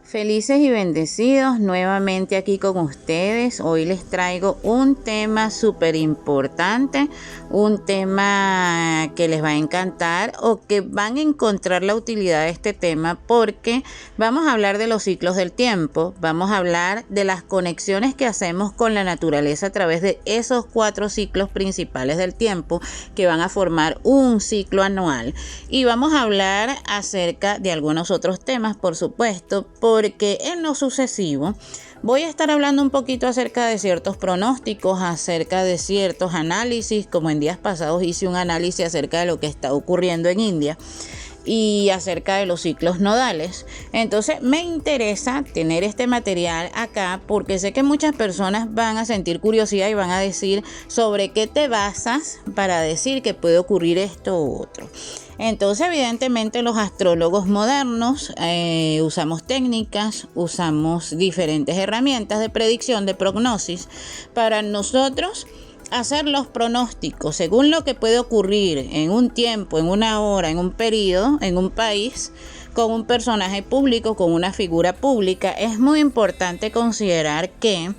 Felices y bendecidos nuevamente aquí con ustedes. Hoy les traigo un tema súper importante, un tema que les va a encantar o que van a encontrar la utilidad de este tema porque vamos a hablar de los ciclos del tiempo, vamos a hablar de las conexiones que hacemos con la naturaleza a través de esos 4 ciclos principales del tiempo que van a formar un ciclo anual, y vamos a hablar acerca de algunos otros temas, por supuesto, porque en lo sucesivo voy a estar hablando un poquito acerca de ciertos pronósticos, acerca de ciertos análisis, como en días pasados hice un análisis acerca de lo que está ocurriendo en India y acerca de los ciclos nodales. Entonces me interesa tener este material acá porque sé que muchas personas van a sentir curiosidad y van a decir sobre qué te basas para decir que puede ocurrir esto u otro. Entonces, evidentemente, los astrólogos modernos usamos técnicas, usamos diferentes herramientas de predicción, de prognosis, para nosotros hacer los pronósticos según lo que puede ocurrir en un tiempo, en una hora, en un periodo, en un país, con un personaje público, con una figura pública. Es muy importante considerar que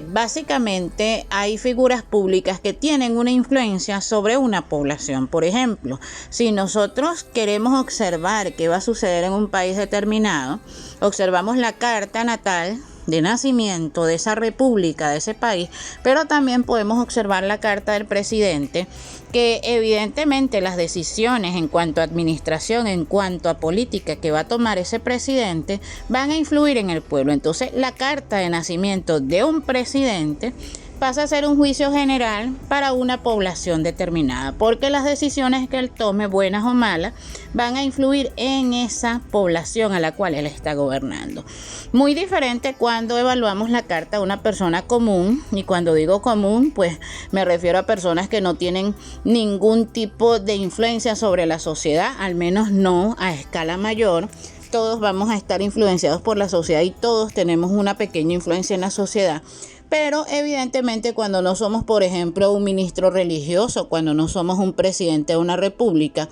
básicamente hay figuras públicas que tienen una influencia sobre una población. Por ejemplo, si nosotros queremos observar qué va a suceder en un país determinado, observamos la carta natal de nacimiento de esa república, de ese país, pero también podemos observar la carta del presidente, que evidentemente las decisiones en cuanto a administración, en cuanto a política que va a tomar ese presidente, van a influir en el pueblo. Entonces, la carta de nacimiento de un presidente pasa a ser un juicio general para una población determinada, porque las decisiones que él tome, buenas o malas, van a influir en esa población a la cual él está gobernando. Muy diferente cuando evaluamos la carta de una persona común, y cuando digo común, pues me refiero a personas que no tienen ningún tipo de influencia sobre la sociedad, al menos no a escala mayor. Todos vamos a estar influenciados por la sociedad y todos tenemos una pequeña influencia en la sociedad. Pero evidentemente cuando no somos, por ejemplo, un ministro religioso, cuando no somos un presidente de una república,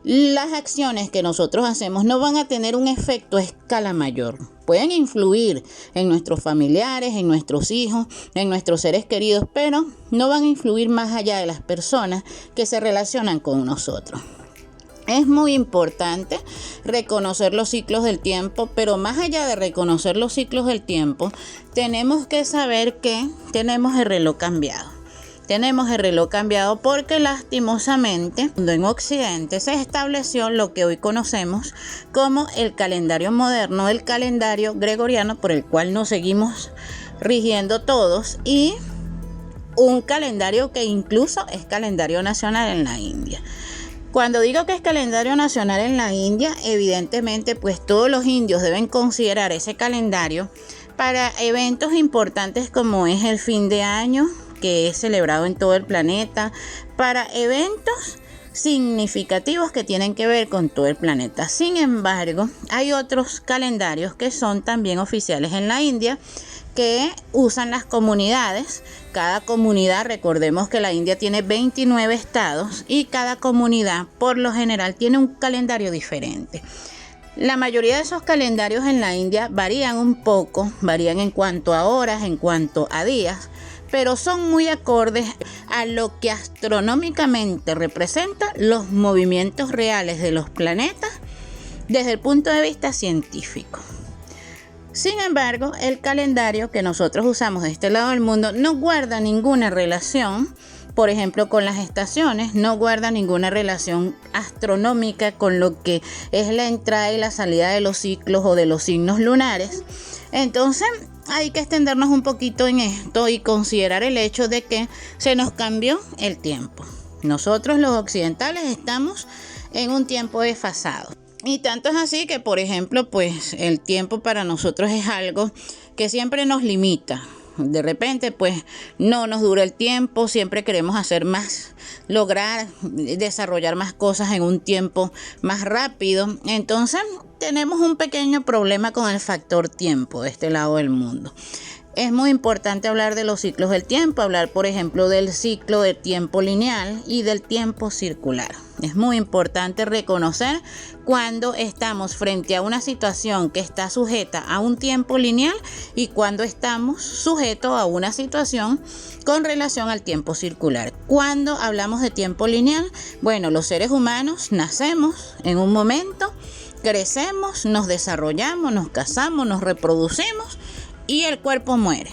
las acciones que nosotros hacemos no van a tener un efecto a escala mayor. Pueden influir en nuestros familiares, en nuestros hijos, en nuestros seres queridos, pero no van a influir más allá de las personas que se relacionan con nosotros. Es muy importante reconocer los ciclos del tiempo, pero más allá de reconocer los ciclos del tiempo, tenemos que saber que tenemos el reloj cambiado. Tenemos el reloj cambiado porque lastimosamente en Occidente se estableció lo que hoy conocemos como el calendario moderno, el calendario gregoriano por el cual nos seguimos rigiendo todos, y un calendario que incluso es calendario nacional en la India. Cuando digo que es calendario nacional en la India, evidentemente pues todos los indios deben considerar ese calendario para eventos importantes como es el fin de año, que es celebrado en todo el planeta, para eventos significativos que tienen que ver con todo el planeta. Sin embargo, hay otros calendarios que son también oficiales en la India, que usan las comunidades. Cada comunidad, recordemos que la India tiene 29 estados y cada comunidad por lo general tiene un calendario diferente. La mayoría de esos calendarios en la India varían un poco, varían en cuanto a horas, en cuanto a días, pero son muy acordes a lo que astronómicamente representa los movimientos reales de los planetas desde el punto de vista científico. Sin embargo, el calendario que nosotros usamos de este lado del mundo no guarda ninguna relación, por ejemplo, con las estaciones, no guarda ninguna relación astronómica con lo que es la entrada y la salida de los ciclos o de los signos lunares. Entonces, hay que extendernos un poquito en esto y considerar el hecho de que se nos cambió el tiempo. Nosotros los occidentales estamos en un tiempo desfasado. Y tanto es así que, por ejemplo, pues el tiempo para nosotros es algo que siempre nos limita. De repente, pues no nos dura el tiempo, siempre queremos hacer más, lograr desarrollar más cosas en un tiempo más rápido. Entonces, tenemos un pequeño problema con el factor tiempo de este lado del mundo. Es muy importante hablar de los ciclos del tiempo, hablar por ejemplo del ciclo de tiempo lineal y del tiempo circular. Es muy importante reconocer cuando estamos frente a una situación que está sujeta a un tiempo lineal y cuando estamos sujetos a una situación con relación al tiempo circular. Cuando hablamos de tiempo lineal, bueno, los seres humanos nacemos en un momento, crecemos, nos desarrollamos, nos casamos, nos reproducimos y el cuerpo muere.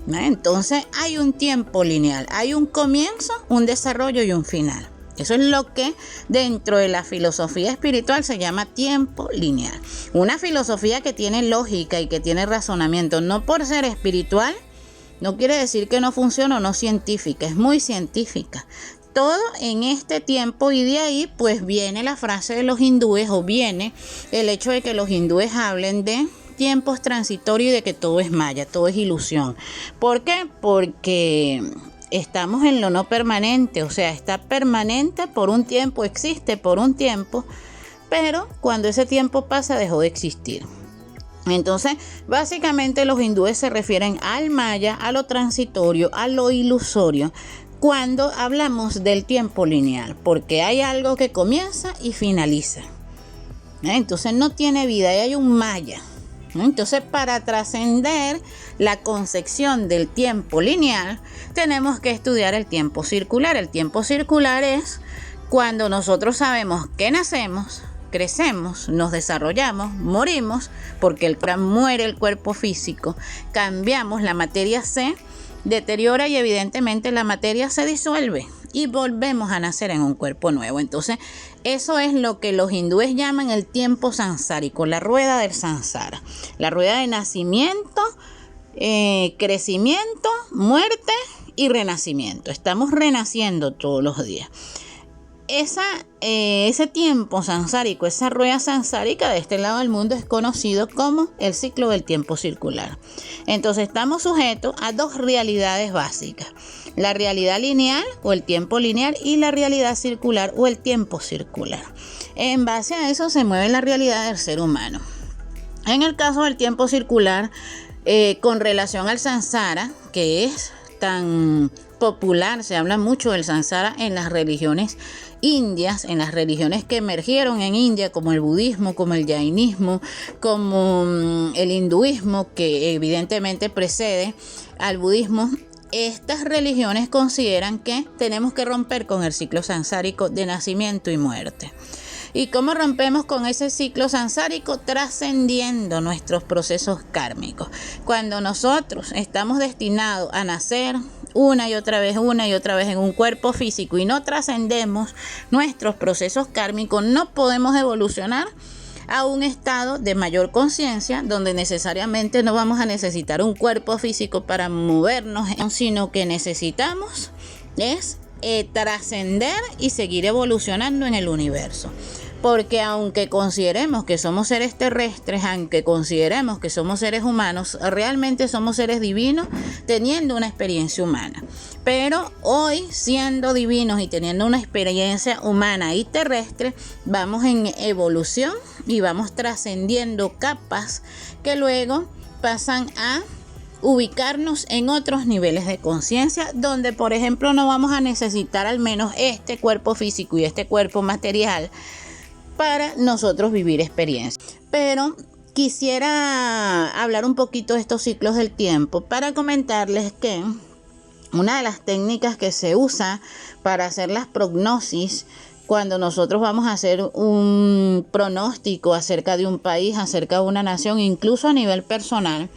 Entonces hay un tiempo lineal, hay un comienzo, un desarrollo y un final. Eso es lo que dentro de la filosofía espiritual se llama tiempo lineal. Una filosofía que tiene lógica y que tiene razonamiento. No por ser espiritual, no quiere decir que no funcione o no científica, es muy científica. Todo en este tiempo, y de ahí pues viene la frase de los hindúes, o viene el hecho de que los hindúes hablen de tiempos transitorios y de que todo es maya, todo es ilusión. ¿Por qué? Porque estamos en lo no permanente, o sea, está permanente por un tiempo, existe por un tiempo, pero cuando ese tiempo pasa dejó de existir. Entonces, básicamente los hindúes se refieren al maya, a lo transitorio, a lo ilusorio, cuando hablamos del tiempo lineal, porque hay algo que comienza y finaliza. Entonces no tiene vida, y hay un maya. Entonces, para trascender la concepción del tiempo lineal, tenemos que estudiar el tiempo circular. El tiempo circular es cuando nosotros sabemos que nacemos, crecemos, nos desarrollamos, morimos, porque muere el cuerpo físico, cambiamos, la materia se deteriora y evidentemente la materia se disuelve y volvemos a nacer en un cuerpo nuevo. Entonces, eso es lo que los hindúes llaman el tiempo sansárico, la rueda del sansara, la rueda de nacimiento, crecimiento, muerte y renacimiento. Estamos renaciendo todos los días. Ese tiempo sansárico, esa rueda sansárica de este lado del mundo es conocido como el ciclo del tiempo circular. Entonces estamos sujetos a dos realidades básicas: la realidad lineal o el tiempo lineal y la realidad circular o el tiempo circular. En base a eso se mueve la realidad del ser humano. En el caso del tiempo circular, con relación al sansara, que es tan popular, se habla mucho del sansara en las religiones indias, en las religiones que emergieron en India, como el budismo, como el jainismo, como el hinduismo, que evidentemente precede al budismo. Estas religiones consideran que tenemos que romper con el ciclo sansárico de nacimiento y muerte. ¿Y cómo rompemos con ese ciclo sansárico? Trascendiendo nuestros procesos kármicos. Cuando nosotros estamos destinados a nacer una y otra vez en un cuerpo físico y no trascendemos nuestros procesos kármicos, no podemos evolucionar a un estado de mayor conciencia, donde necesariamente no vamos a necesitar un cuerpo físico para movernos, sino que necesitamos es trascender y seguir evolucionando en el universo. Porque aunque consideremos que somos seres terrestres, aunque consideremos que somos seres humanos, realmente somos seres divinos teniendo una experiencia humana. Pero hoy, siendo divinos y teniendo una experiencia humana y terrestre, vamos en evolución y vamos trascendiendo capas que luego pasan a ubicarnos en otros niveles de conciencia, donde por ejemplo no vamos a necesitar al menos este cuerpo físico y este cuerpo material para nosotros vivir experiencias. Pero quisiera hablar un poquito de estos ciclos del tiempo para comentarles que una de las técnicas que se usa para hacer las prognosis, cuando nosotros vamos a hacer un pronóstico acerca de un país, acerca de una nación, incluso a nivel personal,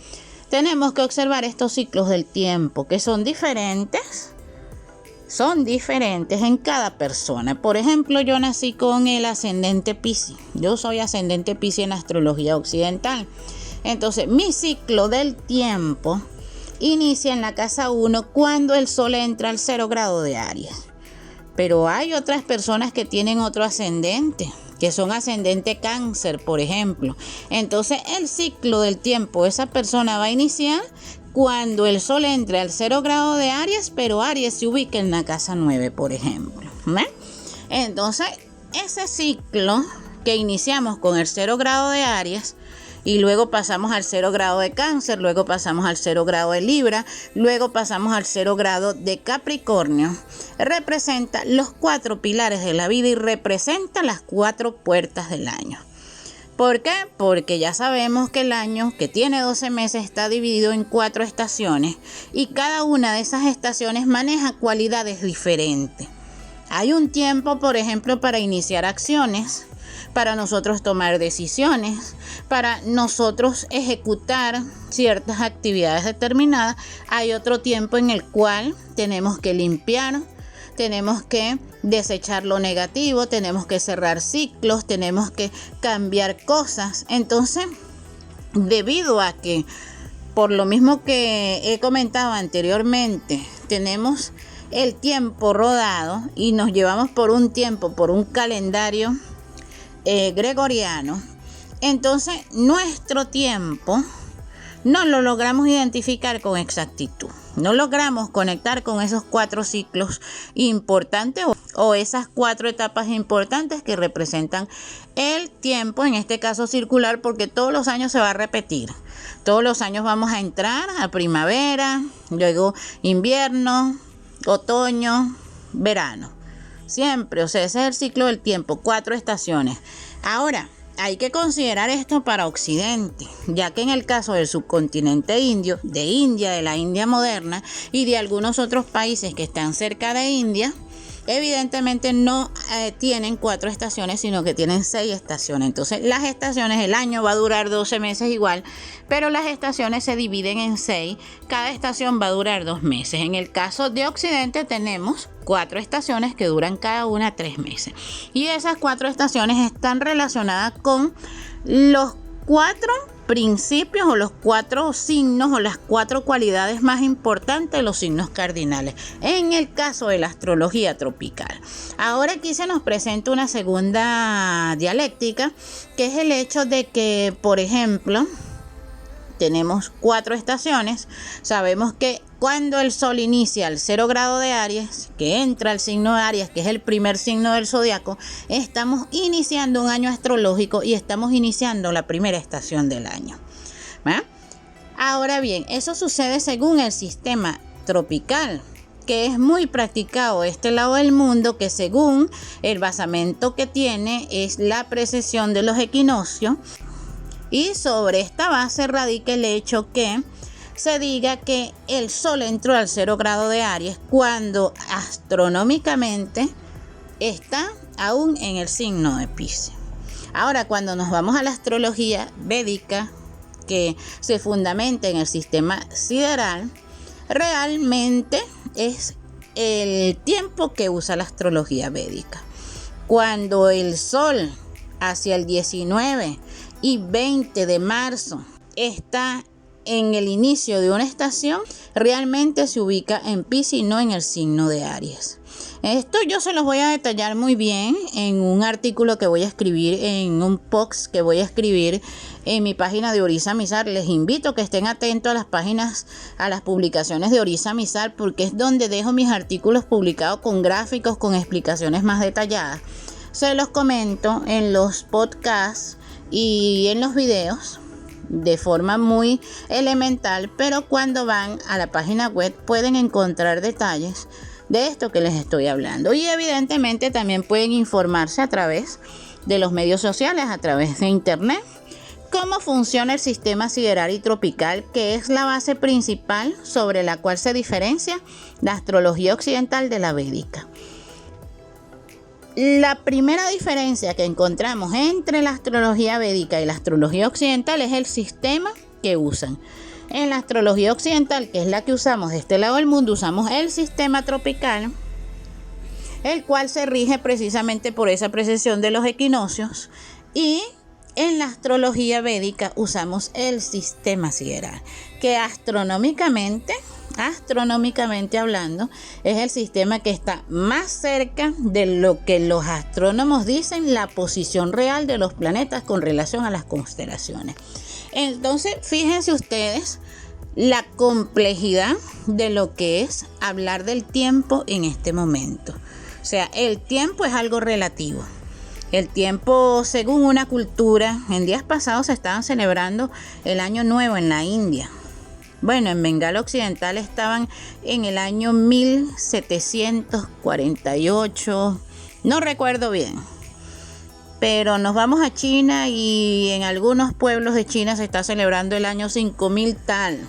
tenemos que observar estos ciclos del tiempo, que son diferentes en cada persona. Por ejemplo, yo nací con el ascendente Piscis. Yo soy ascendente Piscis en astrología occidental. Entonces, mi ciclo del tiempo inicia en la casa 1 cuando el sol entra al 0 grado de Aries. Pero hay otras personas que tienen otro ascendente, que son ascendente Cáncer, por ejemplo. Entonces, el ciclo del tiempo, esa persona va a iniciar cuando el sol entre al 0 grado de Aries, pero Aries se ubica en la casa 9, por ejemplo. Entonces, ese ciclo que iniciamos con el 0 grado de Aries, y luego pasamos al 0 grado de Cáncer, luego pasamos al 0 grado de Libra, luego pasamos al 0 grado de Capricornio, representa los 4 pilares de la vida y representa las 4 puertas del año. ¿Por qué? Porque ya sabemos que el año, que tiene 12 meses, está dividido en 4 estaciones y cada una de esas estaciones maneja cualidades diferentes. Hay un tiempo, por ejemplo, para iniciar acciones, para nosotros tomar decisiones, para nosotros ejecutar ciertas actividades determinadas. Hay otro tiempo en el cual tenemos que limpiar, tenemos que desechar lo negativo, tenemos que cerrar ciclos, tenemos que cambiar cosas. Entonces, debido a que, por lo mismo que he comentado anteriormente, tenemos el tiempo rodado y nos llevamos por un tiempo, por un calendario gregoriano, entonces nuestro tiempo no lo logramos identificar con exactitud. No logramos conectar con esos 4 ciclos importantes o esas 4 etapas importantes que representan el tiempo, en este caso circular, porque todos los años se va a repetir. Todos los años vamos a entrar a primavera, luego invierno, otoño, verano. Siempre, o sea, ese es el ciclo del tiempo, 4 estaciones. Ahora, hay que considerar esto para Occidente, ya que en el caso del subcontinente indio, de India, de la India moderna y de algunos otros países que están cerca de India, evidentemente no tienen 4 estaciones, sino que tienen 6 estaciones. Entonces, las estaciones, el año va a durar 12 meses igual, pero las estaciones se dividen en 6. Cada estación va a durar 2 meses. En el caso de Occidente tenemos 4 estaciones que duran cada una 3 meses. Y esas 4 estaciones están relacionadas con los 4 principios o los 4 signos o las 4 cualidades más importantes de los signos cardinales en el caso de la astrología tropical. Ahora aquí se nos presenta una segunda dialéctica, que es el hecho de que, por ejemplo, tenemos 4 estaciones. Sabemos que cuando el Sol inicia el 0 grado de Aries, que entra al signo de Aries, que es el primer signo del zodiaco, estamos iniciando un año astrológico y estamos iniciando la primera estación del año. ¿Va? Ahora bien, eso sucede según el sistema tropical, que es muy practicado este lado del mundo, que según el basamento que tiene es la precesión de los equinoccios. Y sobre esta base radica el hecho que se diga que el Sol entró al 0 grado de Aries cuando astronómicamente está aún en el signo de Piscis. Ahora, cuando nos vamos a la astrología védica, que se fundamenta en el sistema sideral, realmente es el tiempo que usa la astrología védica. Cuando el Sol hacia el 19 y 20 de marzo está en el inicio de una estación, realmente se ubica en Piscis y no en el signo de Aries. Esto yo se los voy a detallar muy bien en un artículo que voy a escribir, en un post que voy a escribir en mi página de Orisa Mizar. Les invito a que estén atentos a las páginas, a las publicaciones de Orisa Mizar, porque es donde dejo mis artículos publicados con gráficos, con explicaciones más detalladas. Se los comento en los podcasts y en los videos de forma muy elemental, pero cuando van a la página web pueden encontrar detalles de esto que les estoy hablando. Y evidentemente también pueden informarse a través de los medios sociales, a través de internet, cómo funciona el sistema sideral y tropical, que es la base principal sobre la cual se diferencia la astrología occidental de la védica. La primera diferencia que encontramos entre la astrología védica y la astrología occidental es el sistema que usan. En la astrología occidental, que es la que usamos de este lado del mundo, usamos el sistema tropical, el cual se rige precisamente por esa precesión de los equinoccios, y en la astrología védica usamos el sistema sideral, que astronómicamente hablando, es el sistema que está más cerca de lo que los astrónomos dicen la posición real de los planetas con relación a las constelaciones. Entonces, fíjense ustedes la complejidad de lo que es hablar del tiempo en este momento. O sea, el tiempo es algo relativo. El tiempo, según una cultura, en días pasados se estaban celebrando el Año Nuevo en la India. Bueno, en Bengala Occidental estaban en el año 1748, no recuerdo bien. Pero nos vamos a China y en algunos pueblos de China se está celebrando el año 5000 tal.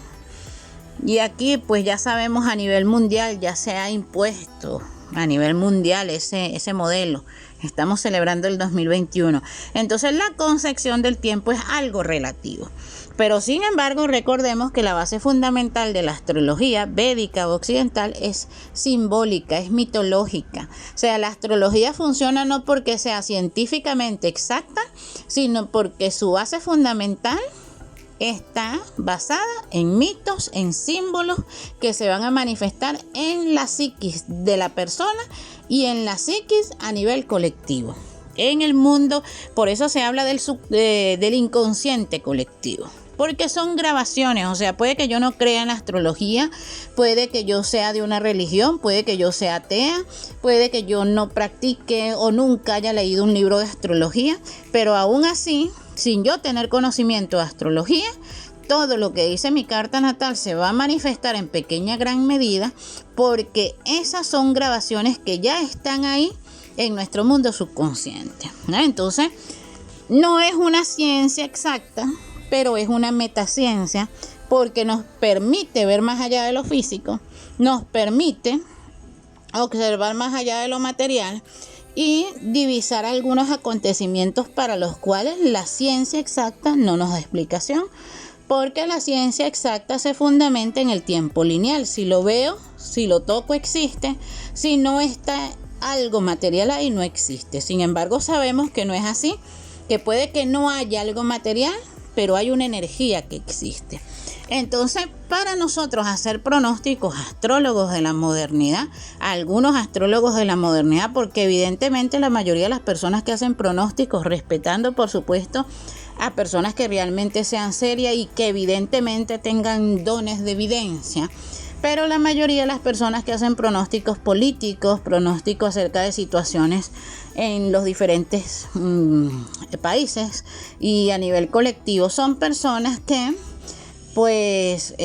Y aquí pues ya sabemos a nivel mundial, ya se ha impuesto a nivel mundial ese modelo. Estamos celebrando el 2021. Entonces la concepción del tiempo es algo relativo. Pero sin embargo, recordemos que la base fundamental de la astrología védica o occidental es simbólica, es mitológica. O sea, la astrología funciona no porque sea científicamente exacta, sino porque su base fundamental está basada en mitos, en símbolos que se van a manifestar en la psiquis de la persona y en la psiquis a nivel colectivo. En el mundo, por eso se habla del inconsciente colectivo. Porque son grabaciones, o sea, puede que yo no crea en la astrología, puede que yo sea de una religión, puede que yo sea atea, puede que yo no practique o nunca haya leído un libro de astrología, pero aún así, sin yo tener conocimiento de astrología, todo lo que dice mi carta natal se va a manifestar en pequeña gran medida, porque esas son grabaciones que ya están ahí en nuestro mundo subconsciente, ¿no? Entonces, no es una ciencia exacta, pero es una metaciencia porque nos permite ver más allá de lo físico, nos permite observar más allá de lo material y divisar algunos acontecimientos para los cuales la ciencia exacta no nos da explicación, porque la ciencia exacta se fundamenta en el tiempo lineal. Si lo veo, si lo toco, existe. Si no está algo material ahí, no existe. Sin embargo, sabemos que no es así, que puede que no haya algo material, pero hay una energía que existe. Entonces, para nosotros hacer pronósticos, astrólogos de la modernidad, algunos astrólogos de la modernidad, porque evidentemente la mayoría de las personas que hacen pronósticos, respetando por supuesto a personas que realmente sean serias y que evidentemente tengan dones de evidencia, pero la mayoría de las personas que hacen pronósticos políticos, pronósticos acerca de situaciones en los diferentes países y a nivel colectivo, son personas que pues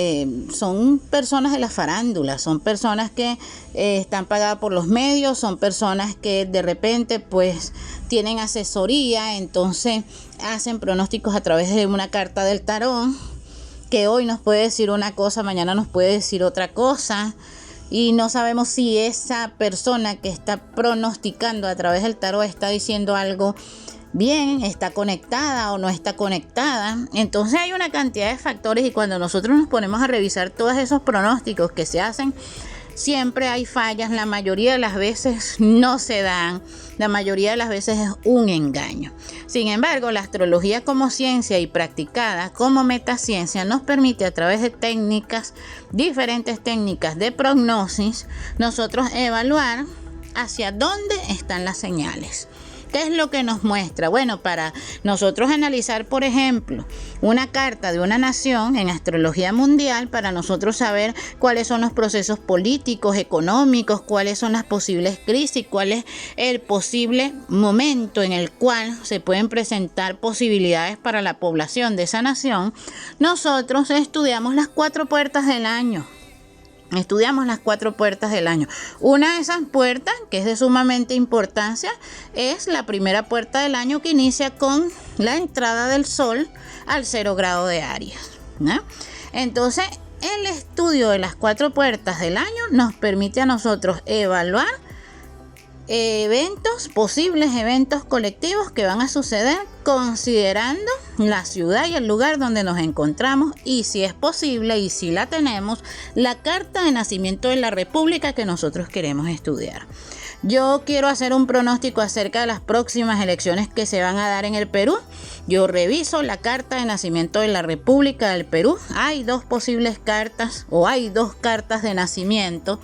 son personas de la farándula, son personas que están pagadas por los medios, son personas que de repente pues tienen asesoría, entonces hacen pronósticos a través de una carta del tarot, que hoy nos puede decir una cosa, mañana nos puede decir otra cosa, y no sabemos si esa persona que está pronosticando a través del tarot está diciendo algo bien, está conectada o no está conectada. Entonces hay una cantidad de factores, y cuando nosotros nos ponemos a revisar todos esos pronósticos que se hacen, siempre hay fallas, la mayoría de las veces no se dan, la mayoría de las veces es un engaño. Sin embargo, la astrología como ciencia y practicada como metaciencia nos permite a través de técnicas, diferentes técnicas de prognosis, nosotros evaluar hacia dónde están las señales. ¿Qué es lo que nos muestra? Bueno, para nosotros analizar, por ejemplo, una carta de una nación en astrología mundial, para nosotros saber cuáles son los procesos políticos, económicos, cuáles son las posibles crisis, cuál es el posible momento en el cual se pueden presentar posibilidades para la población de esa nación, nosotros estudiamos las 4 puertas del año. Estudiamos las 4 puertas del año. Una de esas puertas, que es de sumamente importancia, es la primera puerta del año, que inicia con la entrada del sol al 0 grado de Aries, ¿no? Entonces, el estudio de las 4 puertas del año nos permite a nosotros evaluar posibles eventos colectivos que van a suceder considerando la ciudad y el lugar donde nos encontramos, y si es posible y si la tenemos, la carta de nacimiento de la república que nosotros queremos estudiar. Yo quiero hacer un pronóstico acerca de las próximas elecciones que se van a dar en el Perú. Yo reviso la carta de nacimiento de la República del Perú. Hay 2 posibles cartas, o hay 2 cartas de nacimiento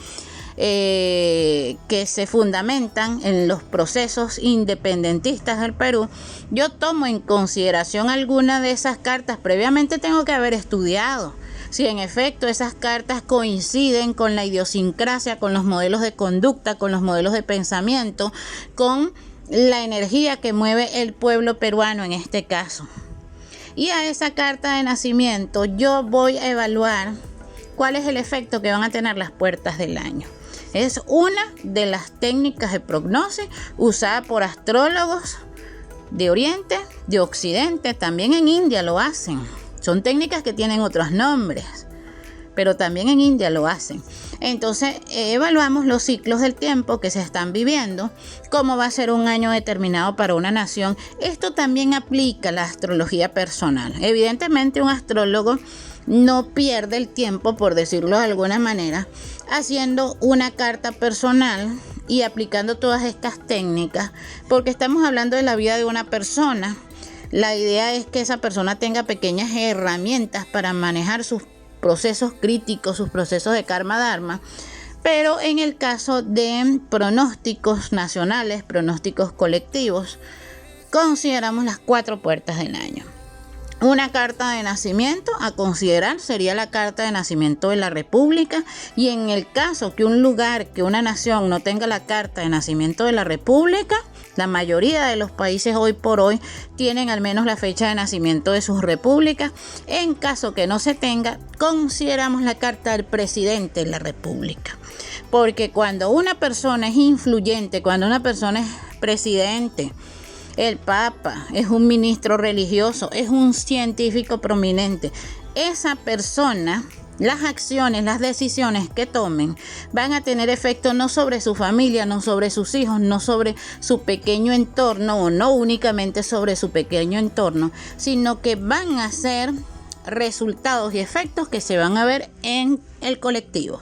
que se fundamentan en los procesos independentistas del Perú. Yo tomo en consideración alguna de esas cartas. Previamente tengo que haber estudiado si en efecto esas cartas coinciden con la idiosincrasia, con los modelos de conducta, con los modelos de pensamiento, con la energía que mueve el pueblo peruano en este caso. Y a esa carta de nacimiento yo voy a evaluar cuál es el efecto que van a tener las puertas del año. Es una de las técnicas de prognosis usada por astrólogos de Oriente, de Occidente, también en India lo hacen. Son técnicas que tienen otros nombres, pero también en India lo hacen. Entonces evaluamos los ciclos del tiempo que se están viviendo, cómo va a ser un año determinado para una nación. Esto también aplica a la astrología personal. Evidentemente un astrólogo no pierde el tiempo, por decirlo de alguna manera, haciendo una carta personal y aplicando todas estas técnicas, porque estamos hablando de la vida de una persona. La idea es que esa persona tenga pequeñas herramientas para manejar sus procesos críticos, sus procesos de karma dharma, pero en el caso de pronósticos nacionales, pronósticos colectivos, consideramos las 4 puertas del año. Una carta de nacimiento a considerar sería la carta de nacimiento de la República, y en el caso que un lugar, que una nación no tenga la carta de nacimiento de la República, la mayoría de los países hoy por hoy tienen al menos la fecha de nacimiento de sus repúblicas. En caso que no se tenga, consideramos la carta del presidente de la República, porque cuando una persona es influyente, cuando una persona es presidente, el Papa, es un ministro religioso, es un científico prominente, esa persona, las acciones, las decisiones que tomen van a tener efecto no sobre su familia, no sobre sus hijos, no sobre su pequeño entorno, o no únicamente sobre su pequeño entorno, sino que van a ser resultados y efectos que se van a ver en el colectivo.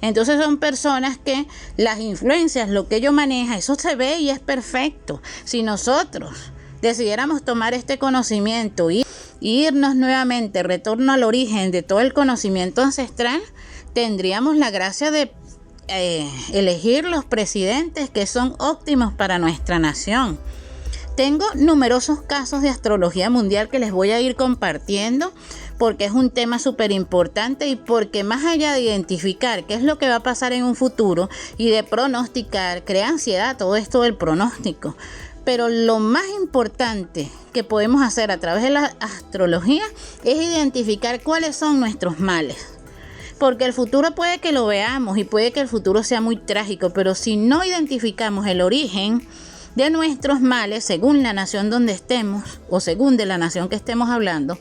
Entonces son personas que las influencias, lo que ellos manejan, eso se ve y es perfecto. Si nosotros decidiéramos tomar este conocimiento y irnos nuevamente, retorno al origen de todo el conocimiento ancestral, tendríamos la gracia de elegir los presidentes que son óptimos para nuestra nación. Tengo numerosos casos de astrología mundial que les voy a ir compartiendo, porque es un tema súper importante, y porque más allá de identificar qué es lo que va a pasar en un futuro y de pronosticar, crea ansiedad todo esto del pronóstico. Pero lo más importante que podemos hacer a través de la astrología es identificar cuáles son nuestros males. Porque el futuro puede que lo veamos y puede que el futuro sea muy trágico, pero si no identificamos el origen de nuestros males, según la nación donde estemos o según de la nación que estemos hablando,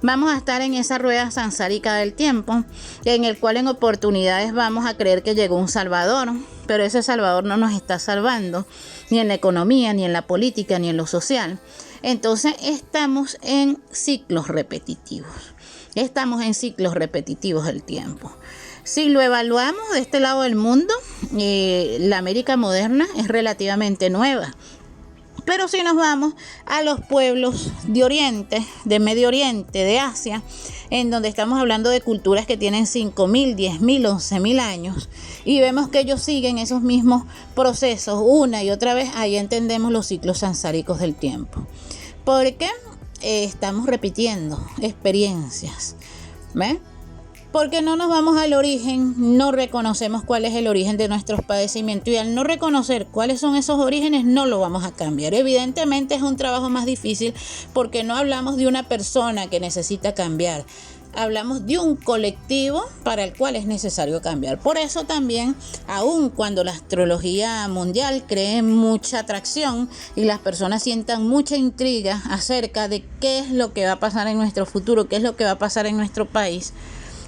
vamos a estar en esa rueda sansárica del tiempo, en el cual en oportunidades vamos a creer que llegó un salvador, pero ese salvador no nos está salvando, ni en la economía, ni en la política, ni en lo social. Entonces estamos en ciclos repetitivos. Estamos en ciclos repetitivos del tiempo. Si lo evaluamos de este lado del mundo, la América moderna es relativamente nueva. Pero si nos vamos a los pueblos de Oriente, de Medio Oriente, de Asia, en donde estamos hablando de culturas que tienen 5.000, 10.000, 11.000 años, y vemos que ellos siguen esos mismos procesos una y otra vez, ahí entendemos los ciclos sansáricos del tiempo. Porque estamos repitiendo experiencias, ¿ves? Porque no nos vamos al origen, no reconocemos cuál es el origen de nuestros padecimientos, y al no reconocer cuáles son esos orígenes no lo vamos a cambiar. Evidentemente es un trabajo más difícil, porque no hablamos de una persona que necesita cambiar, hablamos de un colectivo para el cual es necesario cambiar. Por eso también, aun cuando la astrología mundial cree mucha atracción y las personas sientan mucha intriga acerca de qué es lo que va a pasar en nuestro futuro, qué es lo que va a pasar en nuestro país,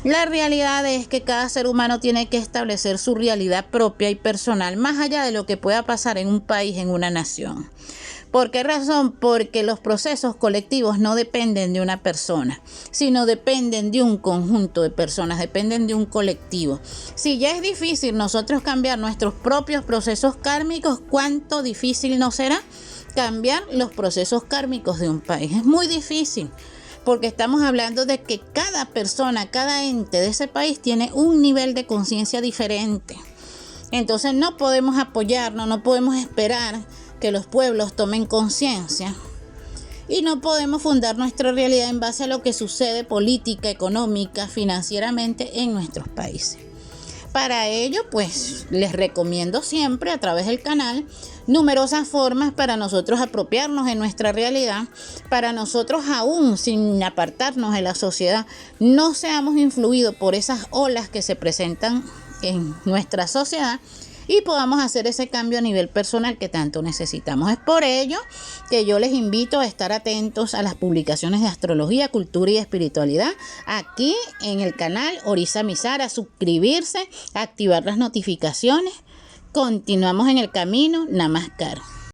la realidad es que cada ser humano tiene que establecer su realidad propia y personal, más allá de lo que pueda pasar en un país, en una nación. ¿Por qué razón? Porque los procesos colectivos no dependen de una persona, sino dependen de un conjunto de personas, dependen de un colectivo. Si ya es difícil nosotros cambiar nuestros propios procesos kármicos, ¿cuánto difícil no será cambiar los procesos kármicos de un país? Es muy difícil. Porque estamos hablando de que cada persona, cada ente de ese país tiene un nivel de conciencia diferente. Entonces no podemos apoyarnos, no podemos esperar que los pueblos tomen conciencia, y no podemos fundar nuestra realidad en base a lo que sucede política, económica, financieramente en nuestros países. Para ello, pues les recomiendo siempre a través del canal numerosas formas para nosotros apropiarnos de nuestra realidad, para nosotros aún sin apartarnos de la sociedad, no seamos influidos por esas olas que se presentan en nuestra sociedad y podamos hacer ese cambio a nivel personal que tanto necesitamos. Es por ello que yo les invito a estar atentos a las publicaciones de astrología, cultura y espiritualidad aquí en el canal Orisa Mizar, a suscribirse, a activar las notificaciones. Continuamos en el camino. Namaskar.